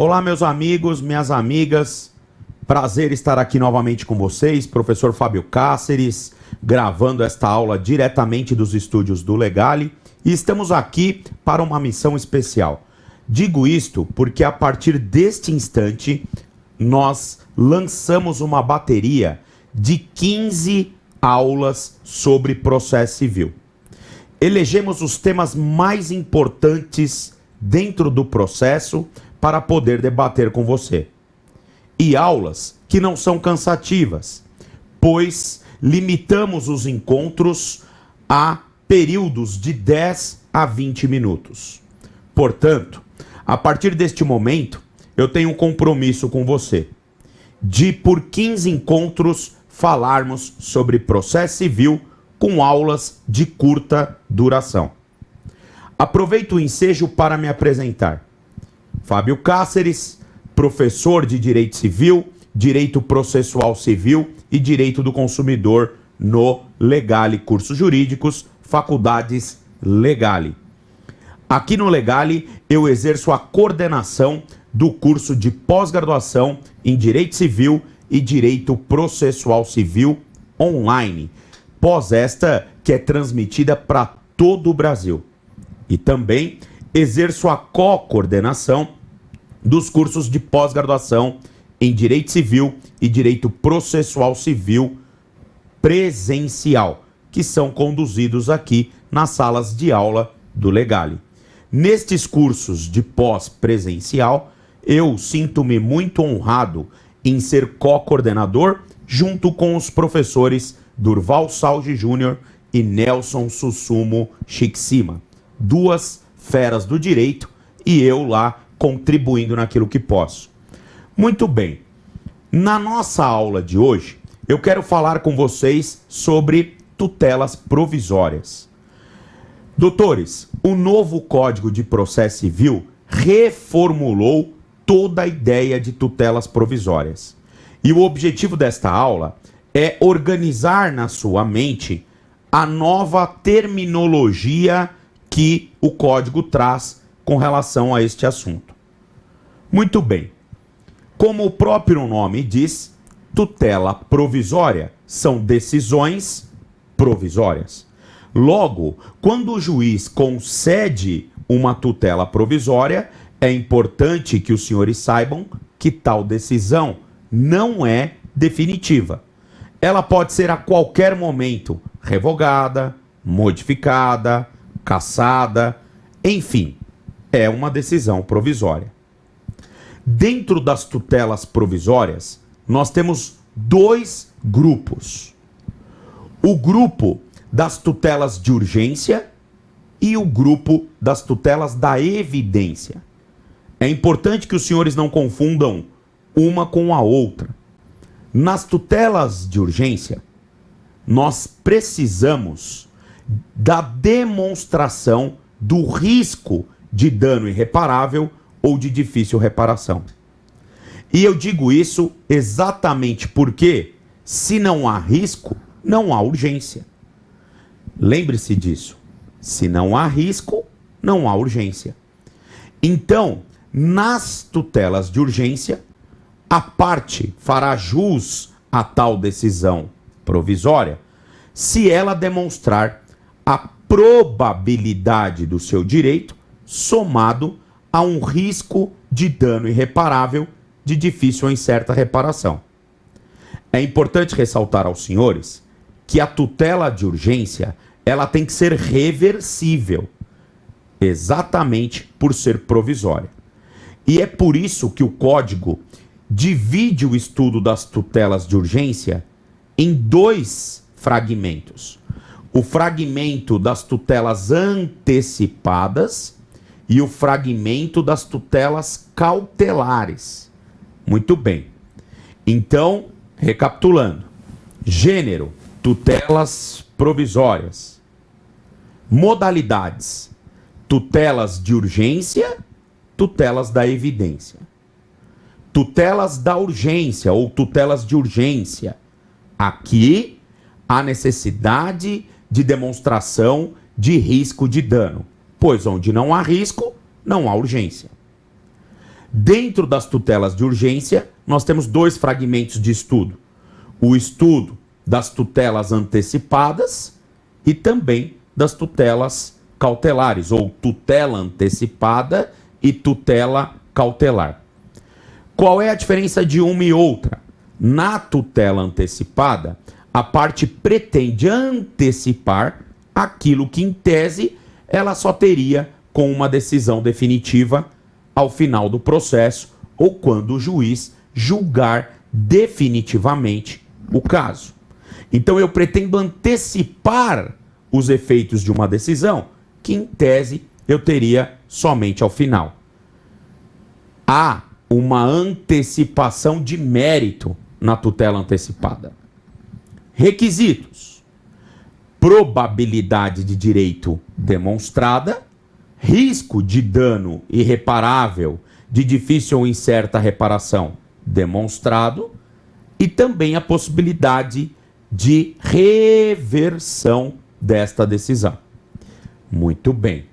Olá, meus amigos, minhas amigas. Prazer estar aqui novamente com vocês, professor Fábio Cáceres, gravando esta aula diretamente dos estúdios do Legale. E estamos aqui para uma missão especial. Digo isto porque a partir deste instante nós lançamos uma bateria de 15 aulas sobre processo civil. Elegemos os temas mais importantes dentro do processo para poder debater com você. E aulas que não são cansativas, pois limitamos os encontros a períodos de 10 a 20 minutos. Portanto, a partir deste momento, eu tenho um compromisso com você de, por 15 encontros, falarmos sobre processo civil com aulas de curta duração. Aproveito o ensejo para me apresentar. Fábio Cáceres, professor de Direito Civil, Direito Processual Civil e Direito do Consumidor no Legale Cursos Jurídicos, Faculdades Legale. Aqui no Legale eu exerço a coordenação do curso de pós-graduação em Direito Civil e Direito Processual Civil online, pós esta que é transmitida para todo o Brasil. E também exerço a co-coordenação dos cursos de pós-graduação em Direito Civil e Direito Processual Civil presencial, que são conduzidos aqui nas salas de aula do Legale. Nestes cursos de pós-presencial, eu sinto-me muito honrado em ser co-coordenador junto com os professores Durval Salge Júnior e Nelson Sussumo Chixima, duas feras do direito, e eu lá contribuindo naquilo que posso. Muito bem. Na nossa aula de hoje, eu quero falar com vocês sobre tutelas provisórias. Doutores, o novo Código de Processo Civil reformulou toda a ideia de tutelas provisórias. E o objetivo desta aula é organizar na sua mente a nova terminologia que o Código traz com relação a este assunto. Muito bem. Como o próprio nome diz, tutela provisória são decisões provisórias. Logo, quando o juiz concede uma tutela provisória, é importante que os senhores saibam que tal decisão não é definitiva. Ela pode ser a qualquer momento revogada, modificada, cassada, enfim, é uma decisão provisória. Dentro das tutelas provisórias, nós temos dois grupos. O grupo das tutelas de urgência e o grupo das tutelas da evidência. É importante que os senhores não confundam uma com a outra. Nas tutelas de urgência, nós precisamos da demonstração do risco de dano irreparável ou de difícil reparação. E eu digo isso exatamente porque, se não há risco, não há urgência. Lembre-se disso. Se não há risco, não há urgência. Então, nas tutelas de urgência, a parte fará jus a tal decisão provisória se ela demonstrar a probabilidade do seu direito somado a um risco de dano irreparável de difícil ou incerta reparação. É importante ressaltar aos senhores que a tutela de urgência ela tem que ser reversível, exatamente por ser provisória. E é por isso que o Código divide o estudo das tutelas de urgência em dois fragmentos. O fragmento das tutelas antecipadas e o fragmento das tutelas cautelares. Muito bem. Então, recapitulando. Gênero, tutelas provisórias. Modalidades, tutelas de urgência, tutelas da evidência. Tutelas da urgência ou tutelas de urgência. Aqui, há necessidade de demonstração de risco de dano, pois onde não há risco, não há urgência. Dentro das tutelas de urgência, nós temos dois fragmentos de estudo. O estudo das tutelas antecipadas e também das tutelas cautelares, ou tutela antecipada e tutela cautelar. Qual é a diferença de uma e outra? Na tutela antecipada, a parte pretende antecipar aquilo que, em tese, ela só teria com uma decisão definitiva ao final do processo ou quando o juiz julgar definitivamente o caso. Então eu pretendo antecipar os efeitos de uma decisão que, em tese, eu teria somente ao final. Há uma antecipação de mérito na tutela antecipada. Requisitos: probabilidade de direito demonstrada, risco de dano irreparável, de difícil ou incerta reparação demonstrado, e também a possibilidade de reversão desta decisão. Muito bem.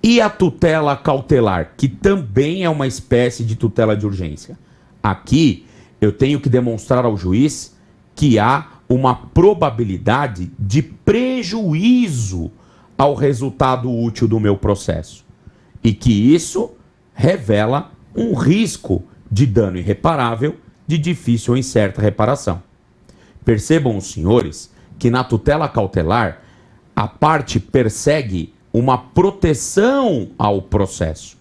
E a tutela cautelar, que também é uma espécie de tutela de urgência? Aqui eu tenho que demonstrar ao juiz que há uma probabilidade de prejuízo ao resultado útil do meu processo e que isso revela um risco de dano irreparável, de difícil ou incerta reparação. Percebam os senhores que na tutela cautelar a parte persegue uma proteção ao processo,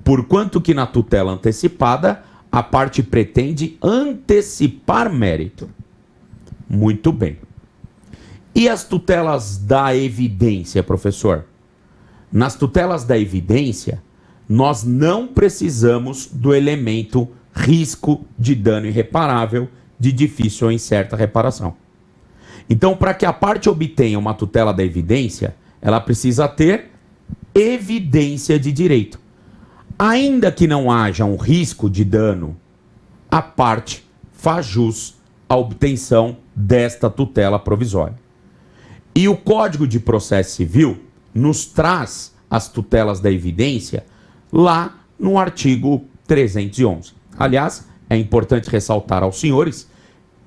porquanto que na tutela antecipada a parte pretende antecipar mérito. Muito bem. E as tutelas da evidência, professor? Nas tutelas da evidência, nós não precisamos do elemento risco de dano irreparável, de difícil ou incerta reparação. Então, para que a parte obtenha uma tutela da evidência, ela precisa ter evidência de direito. Ainda que não haja um risco de dano, a parte faz jus à obtenção desta tutela provisória. E o Código de Processo Civil nos traz as tutelas da evidência lá no artigo 311. Aliás, é importante ressaltar aos senhores,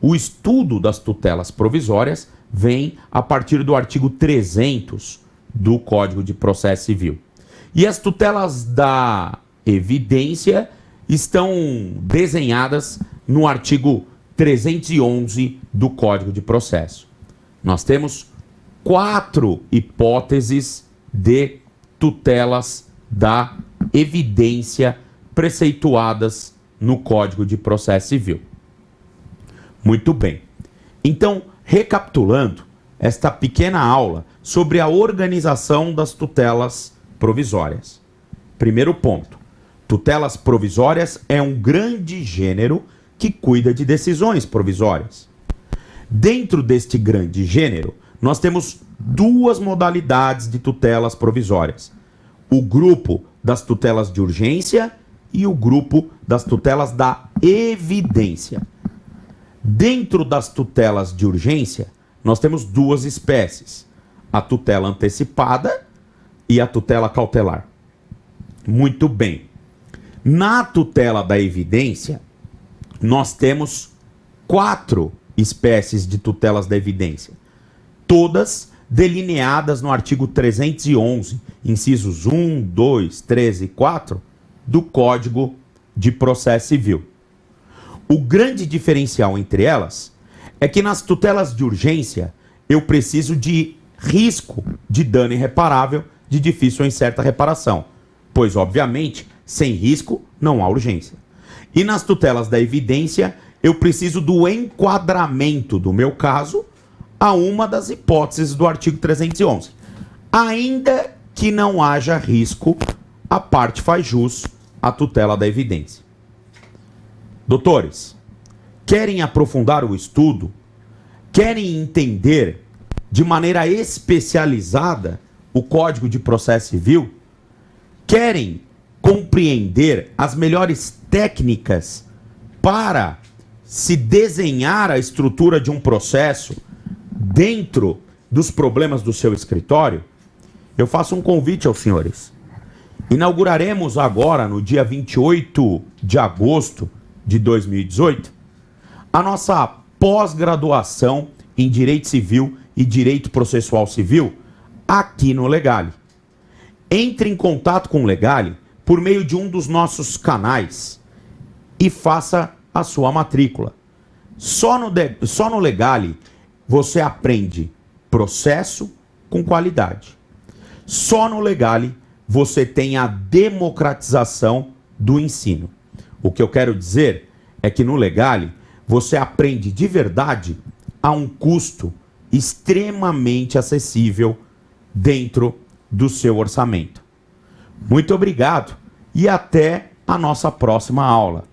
o estudo das tutelas provisórias vem a partir do artigo 300 do Código de Processo Civil. E as tutelas da evidência estão desenhadas no artigo 311 do Código de Processo. Nós temos 4 hipóteses de tutelas da evidência preceituadas no Código de Processo Civil. Muito bem. Então, recapitulando esta pequena aula sobre a organização das tutelas provisórias. Primeiro ponto: tutelas provisórias é um grande gênero que cuida de decisões provisórias. Dentro deste grande gênero, nós temos duas modalidades de tutelas provisórias: o grupo das tutelas de urgência e o grupo das tutelas da evidência. Dentro das tutelas de urgência, nós temos duas espécies: a tutela antecipada e a tutela cautelar. Muito bem. Na tutela da evidência, nós temos 4 espécies de tutelas da evidência, todas delineadas no artigo 311, incisos 1, 2, 13 e 4 do Código de Processo Civil. O grande diferencial entre elas é que nas tutelas de urgência eu preciso de risco de dano irreparável, de difícil ou incerta reparação, pois, obviamente, sem risco não há urgência. E nas tutelas da evidência eu preciso do enquadramento do meu caso a uma das hipóteses do artigo 311. Ainda que não haja risco, a parte faz jus à tutela da evidência. Doutores, querem aprofundar o estudo? Querem entender de maneira especializada o Código de Processo Civil? Querem compreender as melhores técnicas para se desenhar a estrutura de um processo dentro dos problemas do seu escritório? Eu faço um convite aos senhores. Inauguraremos agora, no dia 28 de agosto de 2018, a nossa pós-graduação em Direito Civil e Direito Processual Civil aqui no Legale. Entre em contato com o Legale por meio de um dos nossos canais e faça a sua matrícula. Só no Legale você aprende processo com qualidade. Só no Legale você tem a democratização do ensino. O que eu quero dizer é que no Legale você aprende de verdade a um custo extremamente acessível dentro do seu orçamento. Muito obrigado e até a nossa próxima aula.